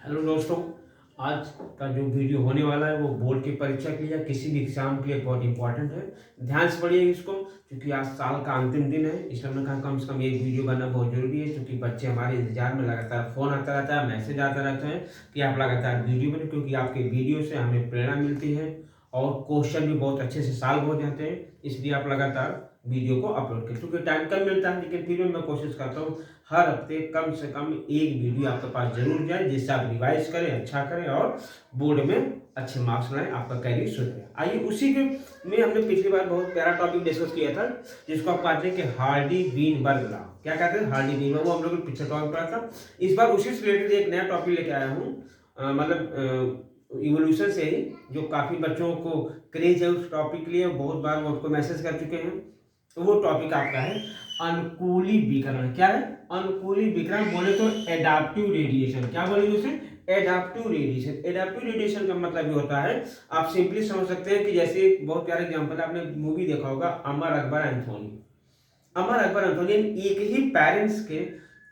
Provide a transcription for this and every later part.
Hello दोस्तों, आज का जो वीडियो होने वाला है वो बोर्ड की परीक्षा के लिए या किसी भी एग्जाम के लिए बहुत इंपॉर्टेंट है। ध्यान से पढ़िए इसको, क्योंकि आज साल का अंतिम दिन है। इसलिए हमने कहा कम से कम एक वीडियो बनना बहुत जरूरी है, क्योंकि बच्चे हमारे इंतजार में लगातार फ़ोन आता रहता है, मैसेज आता रहता है कि आप लगातार वीडियो बने, क्योंकि आपके वीडियो से हमें प्रेरणा मिलती है और क्वेश्चन भी बहुत अच्छे से सॉल्व हो जाते हैं। इसलिए आप लगातार वीडियो को अपलोड करें, क्योंकि टाइम कम मिलता है, लेकिन फिर भी मैं कोशिश करता हूँ हर हफ्ते कम से कम एक वीडियो आपके पास जरूर जाए, जिससे आप रिवाइज करें, अच्छा करें और बोर्ड में अच्छे मार्क्स लाएं, आपका कैरियर सुधरे। आइए उसी के में हमने पिछली बार बहुत प्यारा टॉपिक डिस्कस किया था, जिसको आप कहते हैं कि हार्डी-वीनबर्ग लॉ। क्या कहते हैं? हार्डी-वीनबर्ग, वो हम लोग ने पिछले टॉपिक पढ़ा था। इस बार उसी से रिलेटेड एक नया टॉपिक लेके आया हूँ, मतलब इवोल्यूशन से ही, जो काफ़ी बच्चों को क्रेज है उस टॉपिक के लिए, बहुत बार वो आपको मैसेज कर चुके हैं। तो वो टॉपिक आपका है अनुकूलीकरण। क्या है? अनुकूलीकरण बोले तो एडाप्टिव रेडिएशन। क्या बोलेंगे उसे? Adaptive radiation. एडाप्टिव रेडिएशन का मतलब ये होता है, आप सिंपली समझ सकते हैं कि जैसे बहुत प्यारा एग्जांपल, आपने मूवी देखा होगा अमर अकबर एंथोनी। अमर अकबर एंथोनी, एक ही पेरेंट्स के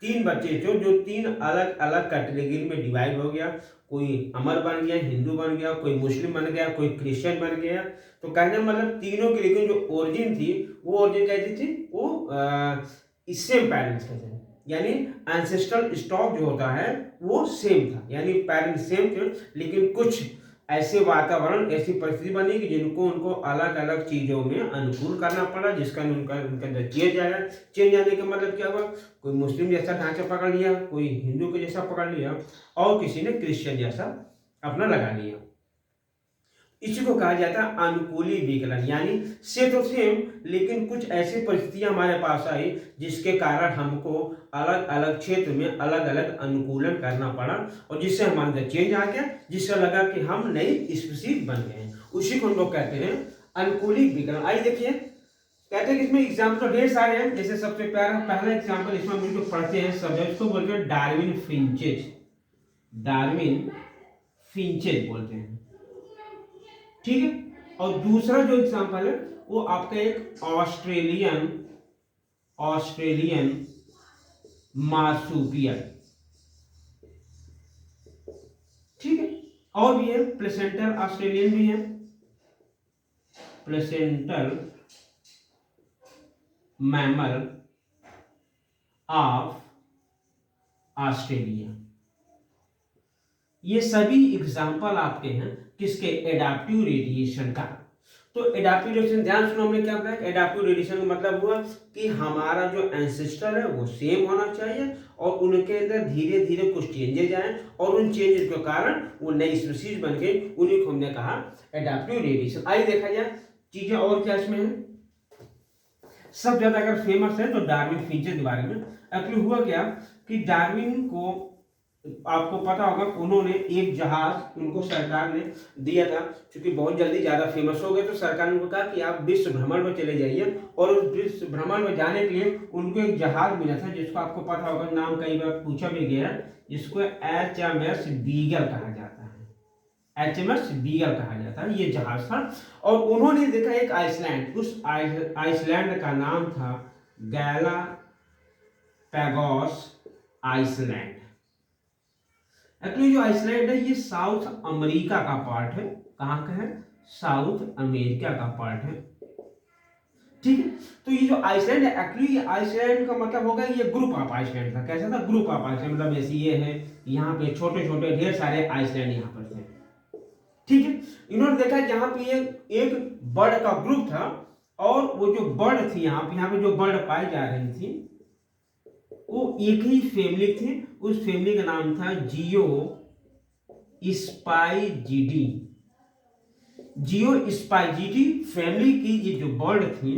तीन बच्चे थे, जो तीन अलग अलग कैटेगरी में डिवाइड हो गया। कोई अमर बन गया, हिंदू बन गया, कोई मुस्लिम बन गया, कोई क्रिश्चियन बन गया। तो कहने का मतलब तीनों की, लेकिन जो ओरिजिन थी वो ओरिजिन कैसी थी? वो सेम पेरेंट्स के थे, यानी एंसेस्ट्रल स्टॉक जो होता है वो सेम था, यानी पेरेंट्स सेम थे, लेकिन कुछ ऐसे वातावरण, ऐसी परिस्थिति बनी कि जिनको उनको अलग अलग चीजों में अनुकूल करना पड़ा, जिसका उनका उनके अंदर चेंज आया। चेंज आने का मतलब क्या हुआ? कोई मुस्लिम जैसा ढांचा पकड़ लिया, कोई हिंदू के जैसा पकड़ लिया, और किसी ने क्रिश्चियन जैसा अपना लगा लिया। इसी को कहा जाता है अनुकूलीकरण, यानी से तो सेम, लेकिन कुछ ऐसी परिस्थितियां हमारे पास आई जिसके कारण हमको अलग अलग क्षेत्र में अलग अलग अनुकूलन करना पड़ा, और जिससे हमारे अंदर चेंज आ गया, जिससे लगा कि हम नई स्पीशीज बन गए हैं। उसी को हम लोग कहते हैं अनुकूलीकरण। आइए देखिए, कहते हैं कि इसमें एग्जाम्पल ढेर सारे हैं। जैसे सबसे प्यारा पहला एग्जाम्पल इसमें हम जो पढ़ते हैं सब, इसको बोलते हैं डार्विन फिंचेज। डार्विन फिंचेज बोलते हैं, ठीक है। और दूसरा जो एग्जांपल है वो आपका एक ऑस्ट्रेलियन ऑस्ट्रेलियन मार्सुपियल, ठीक है। और भी है, प्लेसेंटल ऑस्ट्रेलियन भी है, प्लेसेंटल मैमल ऑफ ऑस्ट्रेलिया। ये सभी एग्जाम्पल आपके हैं किसके? एडाप्टिव रेडिएशन का। तो एडाप्टिव रेडिएशन, ध्यान सुनो, हमने क्या बताया? एडाप्टिव रेडिएशन का मतलब हुआ कि हमारा जो एंसेस्टर है वो सेम होना चाहिए, और उनके अंदर धीरे धीरे कुछ चेंजेज आए, और उन चेंजेस के कारण वो नई स्पीशीज बन गई। उन्हीं को हमने कहा एडाप्टिव रेडिएशन। आइए देखा जाए चीजें और क्या इसमें है। सब ज्यादा अगर फेमस है तो डार्विन फिंचेस के बारे में। एक्चुअली हुआ क्या कि डार्विन को, आपको पता होगा, उन्होंने एक जहाज उनको सरकार ने दिया था, क्योंकि बहुत जल्दी ज्यादा फेमस हो गए, तो सरकार ने उनको कहा कि आप विश्व भ्रमण में चले जाइए, और उस विश्व भ्रमण में जाने के लिए उनको एक जहाज मिला था, जिसको आपको पता होगा, नाम कई बार पूछा भी गया, जिसको HMS बीगल कहा जाता है। HMS बीगल कहा जाता है, ये जहाज था। और उन्होंने देखा एक आइसलैंड, उस आइसलैंड का नाम था गैलापैगोस आइसलैंड। एक्चुअली जो आइसलैंड है ये साउथ अमेरिका का पार्ट है। कहाँ का है? साउथ अमेरिका का पार्ट है, ठीक है। तो ये जो आइसलैंड है, एक्चुअली आइसलैंड का मतलब होगा ये ग्रुप ऑफ आइसलैंड था। कैसा था? ग्रुप ऑफ आइसलैंड, मतलब जैसे ये है, यहाँ पे छोटे छोटे ढेर सारे आइसलैंड यहाँ पर थे, ठीक है। इन्होंने देखा जहाँ पे एक बर्ड का ग्रुप था, और वो जो बर्ड थी यहाँ पे जो बर्ड पाई जा रही थी वो एक ही फैमिली थी। उस फैमिली का नाम था जियो स्पाइजिडी। जियो स्पाइजिडी फैमिली की ये जो बर्ड थी,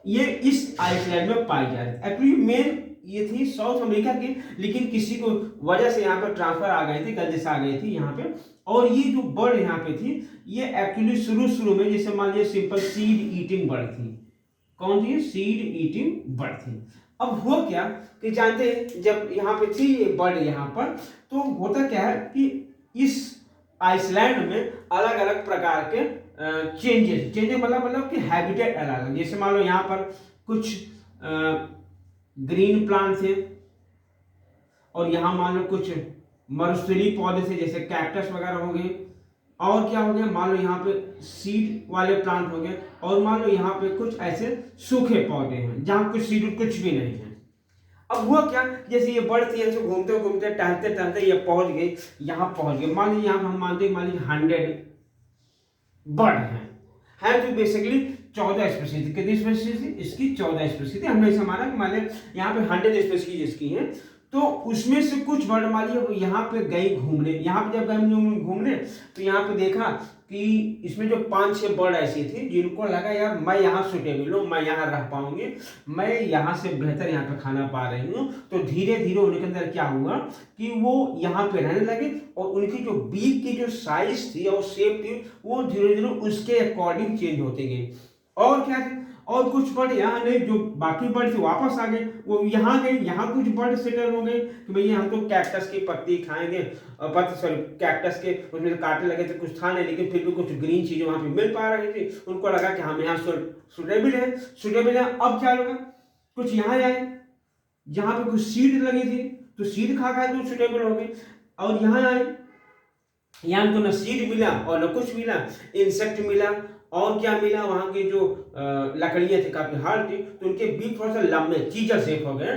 ये इस आइसलैंड में पाई जा रही थी। एक्चुअली मेन ये थी साउथ अमेरिका की, लेकिन किसी को वजह से यहाँ पर ट्रांसफर आ गई थी, गलती से आ गई थी यहाँ पे। और ये जो बर्ड यहाँ पे थी, ये एक्चुअली शुरू में, जैसे मान लीजिए सिंपल सीड ईटिंग बर्ड थी। कौन थी? सीड ईटिंग बर्ड थी। अब हुआ क्या कि जानते हैं, जब यहाँ पे थी ये बर्ड यहाँ पर, तो होता क्या है कि इस आइसलैंड में अलग अलग प्रकार के चेंजेस मतलब कि हैबिटेट अलग अलग। जैसे मान लो यहाँ पर कुछ ग्रीन प्लांट थे, और यहाँ मान लो कुछ मरुस्थलीय पौधे से जैसे कैक्टस वगैरह हो गए, और क्या हो गया, मान लो यहाँ पे सीड वाले प्लांट हो गए, और मान लो यहाँ पे कुछ ऐसे सूखे पौधे हैं जहाँ कुछ सीड कुछ भी नहीं है। अब हुआ क्या, जैसे ये बर्ड थी, ऐसे घूमते घूमते टहलते टहलते ये पहुंच गई, यहाँ पहुंच गए। मान लीजिए यहाँ पे हम मानते हैं, मान लीजिए 100 बर्ड है तो बेसिकली 14 स्पीसीज। कितनी स्पीसीज थी इसकी? 14 स्पीसीज थी। हमने ऐसा माना कि मान लिया यहाँ पे 100 स्पीसीज इसकी हैं, तो उसमें से कुछ बर्ड मान लीजिए यहाँ पे गई घूमने। यहाँ पे जब गई घूमने तो यहाँ पे देखा कि इसमें जो 5-6 बर्ड ऐसी थी जिनको लगा यार मैं यहाँ सुटेबल हूँ, मैं यहाँ रह पाऊंगी, मैं यहाँ से बेहतर यहाँ पे खाना पा रही हूँ। तो धीरे धीरे उनके अंदर क्या हुआ कि वो यहाँ पे रहने लगे, और उनकी जो बीक की जो साइज थी और शेप थी वो धीरे धीरे उसके अकॉर्डिंग चेंज होते गए। और क्या थे, और कुछ बर्ड यहाँ नहीं, जो बाकी बर्ड थे वापस आ गए, वो यहाँ गए, यहाँ कुछ बर्ड सेटल हो गए कि भैया हम तो कैक्टस की पत्ती खाएंगे, सॉरी कैक्टस के उसमें से काटने लगे थे, कुछ था नहीं, लेकिन फिर भी कुछ ग्रीन चीजें वहां पे मिल पा रही थी, उनको लगा कि हम यहाँ सुटेबल है। अब क्या होगा, कुछ यहाँ आए जहाँ पे कुछ सीड लगी थी, तो सीड खा खा तो सुटेबल हो गए, और यहाँ आए, यहाँ तो न सीड मिला और न कुछ मिला, इंसेक्ट मिला, और क्या मिला, वहां की जो लकड़ियां थी काफी हार्ड थी, तो उनके बीच थोड़ा सा लंबे चीजर शेप हो गए,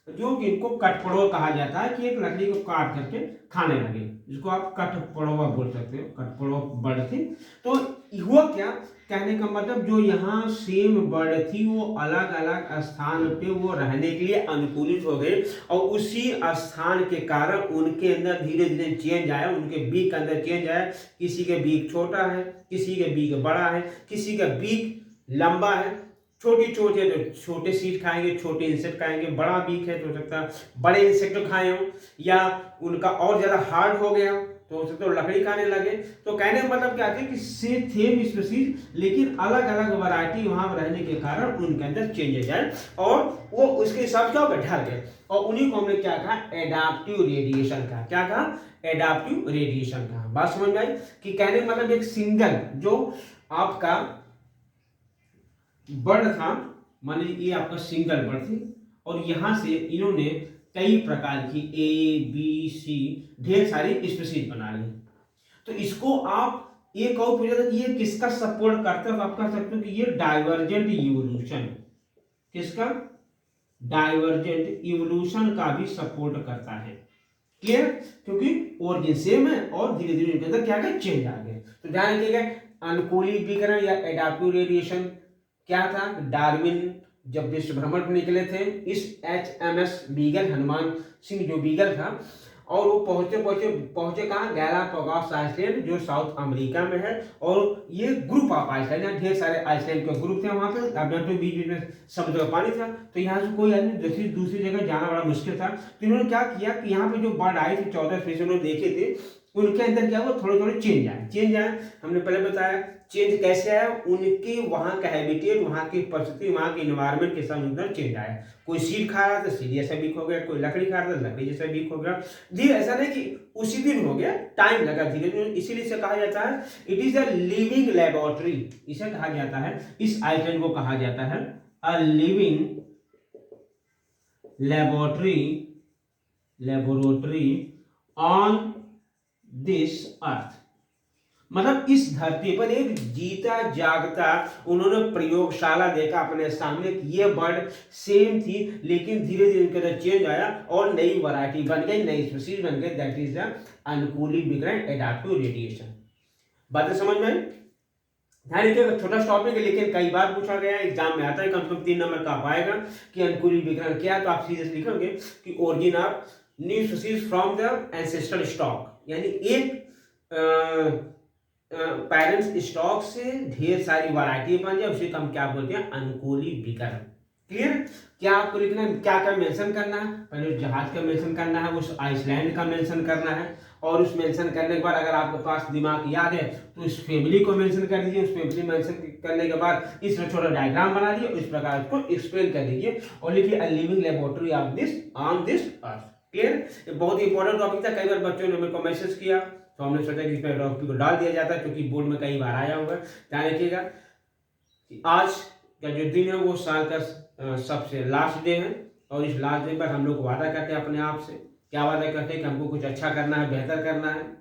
जो कि इनको कटपड़ोवा कहा जाता है, कि एक लकड़ी को काट करके खाने लगे, जिसको आप कटपड़ोवा बोल सकते हो, कटपड़ोवा बर्ड थी। तो हुआ क्या, कहने का मतलब जो यहाँ सेम बर्ड थी वो अलग अलग स्थान पे वो रहने के लिए अनुकूलित हो गए, और उसी स्थान के कारण उनके अंदर धीरे धीरे चेंज आया, उनके बीक के अंदर चेंज आया। किसी के बीक छोटा है, किसी के बीक बड़ा है, किसी का बीक लंबा है, छोटी चोंच है तो छोटे सीड खाएंगे, छोटे इंसेक्ट खाएंगे, बड़ा बीक है तो हो सकता है बड़े इंसेक्ट खाए हो, या उनका और ज्यादा हार्ड हो गया तो हो सकता है लकड़ी खाने लगे। तो कहने का मतलब क्या है कि सेम स्पीसीज लेकिन अलग अलग वैरायटी वहां रहने के कारण उनके अंदर चेंजेस आए, और वो उसके हिसाब से ढल गए, और उन्हीं को हमने क्या कहा, एडाप्टिव रेडिएशन कहा। क्या कहा? एडाप्टिव रेडिएशन कहा। बात समझ में आई कि कहने का मतलब एक सिंगल जो आपका बर्ड था, मान लीजिए ये आपका सिंगल बर्ड थी, और यहां से इन्होंने कई प्रकार की ABC ढेर सारी स्पीसीज बना ली। तो इसको आप एक और पूछा था कि ये किसका सपोर्ट करता है, तो आप कह सकते हो कि ये डाइवर्जेंट इवोल्यूशन, किसका? डाइवर्जेंट इवोल्यूशन का भी सपोर्ट करता है। क्लियर? क्योंकि ओरिजिन सेम है और धीरे धीरे इनके अंदर क्या क्या चेंज आ गए। तो ध्यान रखिएगा, अनुकूलित विकिरण या एडाप्टिव रेडिएशन क्या था? डार्विन जब विश्व भ्रमण पर निकले थे, इस HMS बीगल, हनुमान सिंह जो बीगल था, और वो पहुंचे कहाँ? गैलापागोस आइसलैंड जो साउथ अमेरिका में है, और ये ग्रुप ऑफ आइसलैंड, ढेर सारे आइसलैंड के ग्रुप थे वहां पे। अब तो बीच में समुद्र का पानी था, तो यहाँ से कोई आदमी दूसरी जगह जाना बड़ा मुश्किल था। तो इन्होंने क्या किया कि यहाँ पे जो बर्ड आई थी 14 स्पीसीज उन्होंने देखे थे, उनके अंदर क्या हुआ, थोड़े थोड़े चेंज आए। हमने पहले बताया चेंज कैसे आया, उनकी वहां का हैबिटेट, वहां की परिस्थिति, वहां के इन्वायरमेंट के साथ उनका चेंज आया। कोई सीड खा रहा था, सीड जैसा वीक हो गया, कोई लकड़ी खा रहा था, लकड़ी जैसा वीक हो गया। धीरे, ऐसा नहीं कि उसी दिन हो गया, टाइम लगा धीरे धीरे। इसीलिए इसे कहा जाता है it is a living laboratory, इसे कहा जाता है, इस आइलैंड को कहा जाता है a living laboratory on this earth. मतलब इस धरती पर एक जीता जागता उन्होंने प्रयोगशाला देखा अपने सामने कि ये बर्ड सेम थी, लेकिन धीरे धीरे इनके अंदर चेंज आया और नई वैरायटी बन गई, नई स्पीशीज बन गई, दैट इज द अनुकूलित विकिरण, एडाप्टिव रेडिएशन। बातें समझ में आई? ध्यान रखिएगा, छोटा टॉपिक है लेकिन कई बार पूछा गया, एग्जाम में आता है, कम से कम 3 नंबर का पाएगा कि अनुकूलित विकिरण क्या है। तो आप सीधे लिखोगे कि origin of new species from the ancestral stock, यानी एक पेरेंट्स स्टॉक से ढेर सारी वैरायटी बन जाए, उसे हम क्या बोलते हैं? अनुकूलित विकिरण। क्लियर? क्या आपको लिखना है, क्या क्या मेंशन करना है? पहले उस जहाज का मेंशन करना है, उस आइसलैंड का मेंशन करना है, और उस मेंशन करने के बाद अगर आपके पास दिमाग याद है तो उस फैमिली को मेंशन कर दीजिए। उस फैमिली मेंशन करने के बाद इसमें छोटा डायग्राम बना दिए, इस प्रकार उसको एक्सप्लेन कर दीजिए और लिखिए a living laboratory of this on this earth. Clear? ये बहुत ही इंपॉर्टेंट टॉपिक था, कई बार बच्चों ने मेरे को मैसेज किया, तो हमने सोचा कि इसमें टॉपिक को डाल दिया जाता है क्योंकि बोर्ड में कई बार आया होगा। ध्यान रखिएगा कि आज का जो दिन है वो साल का सबसे लास्ट डे है, और इस लास्ट डे पर हम लोग वादा करते हैं अपने आप से क्या वादा करते हैं कि हमको कुछ अच्छा करना है, बेहतर करना है।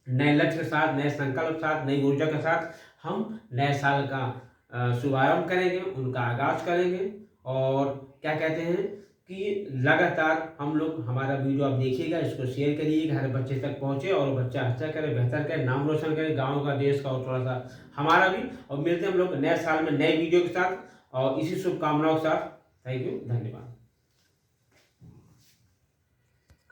नए लक्ष्य के साथ, नए संकल्प के साथ, नई ऊर्जा के साथ हम नए साल का शुभारंभ करेंगे, उनका आगाज़ करेंगे। और क्या कहते हैं कि लगातार हम लोग हमारा वीडियो आप देखिएगा, इसको शेयर करिएगा, हर बच्चे तक पहुँचे और बच्चा अच्छा करे, बेहतर करे, नाम रोशन करे, गाँव का, देश का और थोड़ा-सा हमारा भी। और मिलते हैं हम लोग नए साल में नए वीडियो के साथ और इसी शुभकामनाओं के साथ। थैंक यू, धन्यवाद।